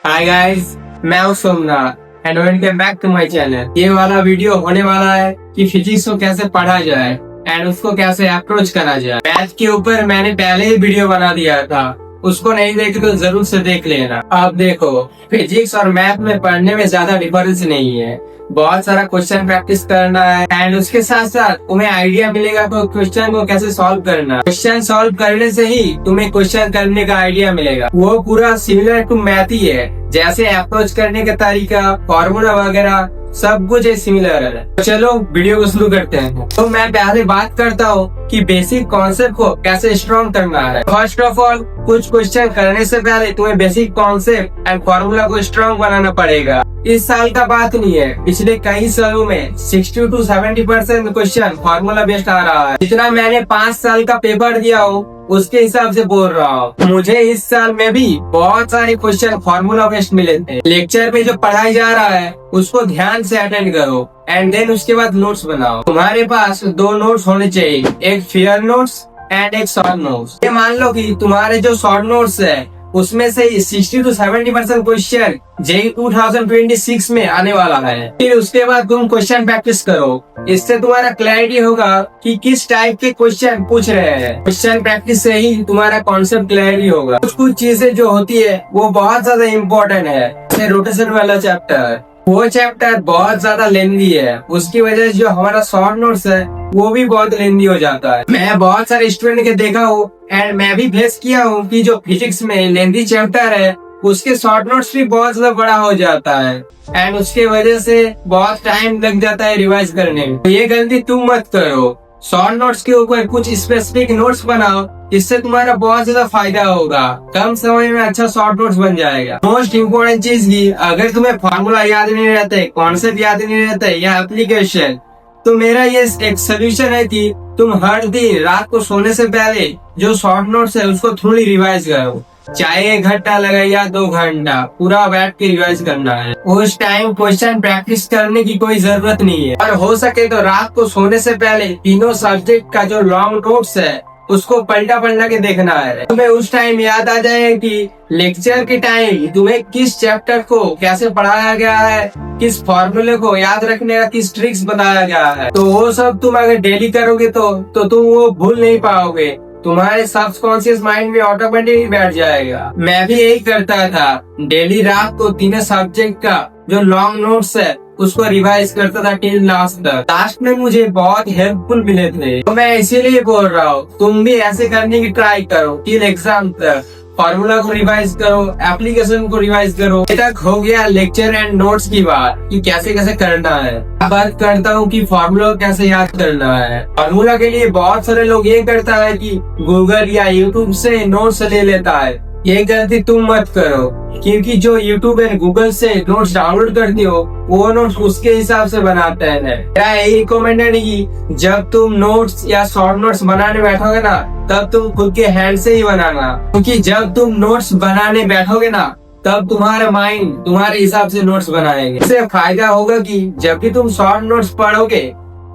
हाय guys, मैं हूं Somnath and welcome back to my channel. ये वाला वीडियो होने वाला है कि फिजिक्स को कैसे पढ़ा जाए एंड उसको कैसे अप्रोच करा जाए। मैथ के ऊपर मैंने पहले ही वीडियो बना दिया था, उसको नहीं देखे तो जरूर से देख लेना। अब देखो, फिजिक्स और मैथ में पढ़ने में ज्यादा डिफरेंस नहीं है। बहुत सारा क्वेश्चन प्रैक्टिस करना है एंड उसके साथ साथ तुम्हें आइडिया मिलेगा तो क्वेश्चन को कैसे सॉल्व करना। क्वेश्चन सॉल्व करने से ही तुम्हें क्वेश्चन करने का आइडिया मिलेगा। वो पूरा सिमिलर टू मैथ ही है, जैसे अप्रोच करने का तरीका, फॉर्मूला वगैरह सब कुछ सिमिलर है। तो चलो वीडियो को शुरू करते हैं। तो मैं पहले बात करता हूँ कि बेसिक कॉन्सेप्ट को कैसे स्ट्रॉन्ग करना है। फर्स्ट ऑफ ऑल, कुछ क्वेश्चन करने से पहले तुम्हें बेसिक कॉन्सेप्ट एंड फॉर्मूला को स्ट्रॉन्ग बनाना पड़ेगा। इस साल का बात नहीं है, पिछले कई सालों में 60 to 70% क्वेश्चन फॉर्मूला बेस्ड आ रहा है। जितना मैंने 5 साल का पेपर दिया हो उसके हिसाब से बोल रहा हूँ। मुझे इस साल में भी बहुत सारे क्वेश्चन फॉर्मूला बेस्ड मिले थे। लेक्चर में जो पढ़ाई जा रहा है उसको ध्यान से अटेंड करो एंड देन उसके बाद नोट्स बनाओ। तुम्हारे पास 2 नोट्स होने चाहिए, एक फियर नोट्स एंड एक शॉर्ट नोट्स। ये मान लो कि तुम्हारे जो शॉर्ट नोट्स है उसमें से 60 to 70% क्वेश्चन जेईई 2026 में आने वाला है। फिर उसके बाद तुम क्वेश्चन प्रैक्टिस करो, इससे तुम्हारा क्लैरिटी होगा कि किस टाइप के क्वेश्चन पूछ रहे हैं। क्वेश्चन प्रैक्टिस से ही तुम्हारा कॉन्सेप्ट क्लैरिटी होगा। कुछ चीजें जो होती है वो बहुत ज्यादा इम्पोर्टेंट है, जैसे रोटेशन वाला चैप्टर। वो चैप्टर बहुत ज्यादा लेंदी है, उसकी वजह से जो हमारा शॉर्ट नोट्स है वो भी बहुत लेंदी हो जाता है। मैं बहुत सारे स्टूडेंट के देखा हूँ एंड मैं भी फेस किया हूँ कि जो फिजिक्स में लेंदी चैप्टर है उसके शॉर्ट नोट्स भी बहुत ज्यादा बड़ा हो जाता है एंड उसके वजह से बहुत टाइम लग जाता है रिवाइज करने में। तो ये गलती तुम मत करो। शॉर्ट नोट्स के ऊपर कुछ स्पेसिफिक नोट्स बनाओ, इससे तुम्हारा बहुत ज्यादा फायदा होगा। कम समय में अच्छा शॉर्ट नोट्स बन जाएगा। मोस्ट इम्पोर्टेंट चीज की, अगर तुम्हें फॉर्मूला याद नहीं रहते, कॉन्सेप्ट याद नहीं रहते या एप्लीकेशन, तो मेरा ये एक सोल्यूशन है कि तुम हर दिन रात को सोने से पहले जो शॉर्ट नोट्स है उसको थोड़ी रिवाइज करो। चाहे 1 घंटा लगे या 2 घंटा, पूरा बैठ के रिवाइज करना है। उस टाइम क्वेश्चन प्रैक्टिस करने की कोई जरूरत नहीं है। और हो सके तो रात को सोने से पहले तीनों सब्जेक्ट का जो लॉन्ग नोट्स है उसको पलटा के देखना है। तुम्हें उस टाइम याद आ जाए कि लेक्चर के टाइम तुम्हें किस चैप्टर को कैसे पढ़ाया गया है, किस फॉर्मूले को याद रखने का किस ट्रिक्स बताया गया है। तो वो सब तुम अगर डेली करोगे तो तुम वो भूल नहीं पाओगे, तुम्हारे सबकॉन्शियस माइंड में ऑटोमेटिक बैठ जाएगा। मैं भी यही करता था, डेली रात को तीनों सब्जेक्ट का जो लॉन्ग नोट्स है उसको रिवाइज करता था टिल लास्ट तक। लास्ट में मुझे बहुत हेल्पफुल मिले थे। तो मैं इसीलिए बोल रहा हूँ तुम भी ऐसे करने की ट्राई करो टिल एग्जाम तक। फॉर्मूला को रिवाइज करो, एप्लीकेशन को रिवाइज करो। ये तक हो गया लेक्चर एंड नोट्स की बात कि कैसे कैसे करना है। अब बात करता हूँ कि फॉर्मूला कैसे याद करना है। फॉर्मूला के लिए बहुत सारे लोग ये करता है कि गूगल या यूट्यूब से नोट्स ले लेता है। ये गलती तुम मत करो, क्योंकि जो यूट्यूब एंड गूगल से नोट्स डाउनलोड करते हो वो नोट्स उसके हिसाब से बनाते हैं। मेरा यही रिकमेंड है कि जब तुम नोट्स या शॉर्ट नोट्स बनाने बैठोगे ना, तब तुम खुद के हैंड से ही बनाना, क्योंकि जब तुम नोट्स बनाने बैठोगे ना तब तुम्हारा माइंड तुम्हारे हिसाब से नोट्स बनाएंगे। इससे फायदा होगा कि जब भी तुम शॉर्ट नोट्स पढ़ोगे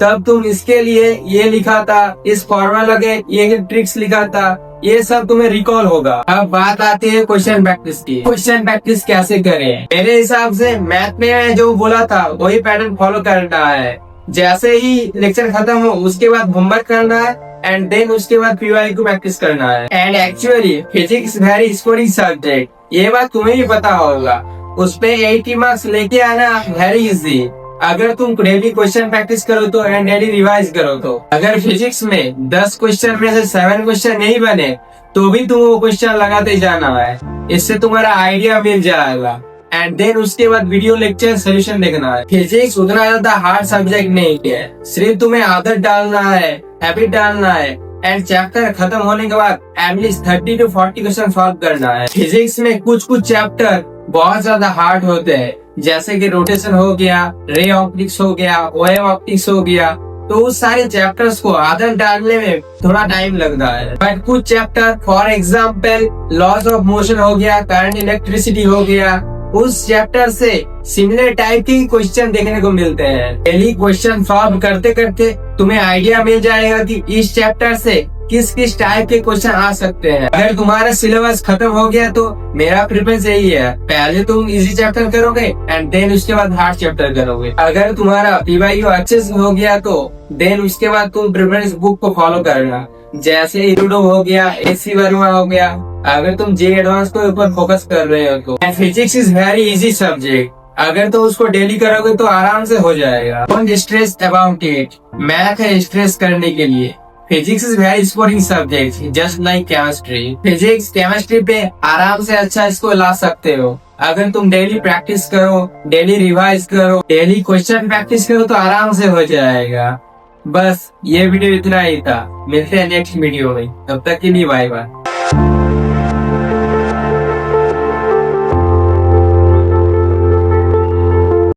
तब तुम इसके लिए ये लिखा था, इस फॉर्मूला के ये ट्रिक्स लिखा था, ये सब तुम्हें रिकॉल होगा। अब बात आती है क्वेश्चन प्रैक्टिस की। क्वेश्चन प्रैक्टिस कैसे करें? मेरे हिसाब से मैथ में जो बोला था वही पैटर्न फॉलो करना है। जैसे ही लेक्चर खत्म हो उसके बाद होमवर्क करना है एंड देन उसके बाद पीवाई को प्रैक्टिस करना है। And actually physics very scoring subject, ये बात तुम्हें भी पता होगा। उसपे 80 मार्क्स लेके आना वेरी इजी, अगर तुम डेली क्वेश्चन प्रैक्टिस करो तो एंड डेली रिवाइज करो तो। अगर फिजिक्स में 10 क्वेश्चन में से 7 क्वेश्चन नहीं बने तो भी तुम वो क्वेश्चन लगाते जाना है, इससे तुम्हारा आइडिया मिल जाएगा। एंड देन उसके बाद वीडियो लेक्चर सोल्यूशन देखना है। फिजिक्स उतना ज्यादा हार्ड सब्जेक्ट नहीं है, सिर्फ तुम्हें आदत डालना है, हैबिट डालना है एंड चैप्टर खत्म होने के बाद एटलीस्ट 30 to 40 क्वेश्चन सॉल्व करना है। फिजिक्स में कुछ चैप्टर बहुत ज्यादा हार्ड होते हैं, जैसे कि रोटेशन हो गया, रे ऑप्टिक्स हो गया, वेव ऑप्टिक्स हो गया। तो उस सारे चैप्टर्स को आदत डालने में थोड़ा टाइम लगता है। बट कुछ chapter for example laws of motion हो गया, करंट इलेक्ट्रिसिटी हो गया, उस चैप्टर से सिमिलर टाइप के क्वेश्चन देखने को मिलते हैं। डेली क्वेश्चन सॉल्व करते करते तुम्हें आइडिया मिल जाएगा कि इस चैप्टर से किस किस टाइप के क्वेश्चन आ सकते हैं। अगर तुम्हारा सिलेबस खत्म हो गया तो मेरा प्रेफरेंस यही है, पहले तुम इजी चैप्टर करोगे एंड देन उसके बाद हार्ड चैप्टर करोगे। अगर तुम्हारा पीवाईक्यू अच्छे से हो गया तो देन उसके बाद तुम प्रेफरेंस बुक को फॉलो करना, जैसे इरूडो हो गया, एसी वर्मा हो गया। अगर तुम जे एडवांस के ऊपर फोकस कर रहे हो तो physics is very easy subject, अगर तो उसको डेली करोगे तो आराम से हो जाएगा। Don't stress about it, math है स्ट्रेस करने के लिए। Physics is very sporting subject just like chemistry. Physics chemistry पे आराम से अच्छा इसको ला सकते हो। अगर तुम डेली प्रैक्टिस करो, डेली रिवाइज करो, डेली क्वेश्चन प्रैक्टिस करो तो आराम से हो जाएगा। बस ये वीडियो इतना ही था, मिलते हैं नेक्स्ट वीडियो में, तब तक के लिए बाय बाय।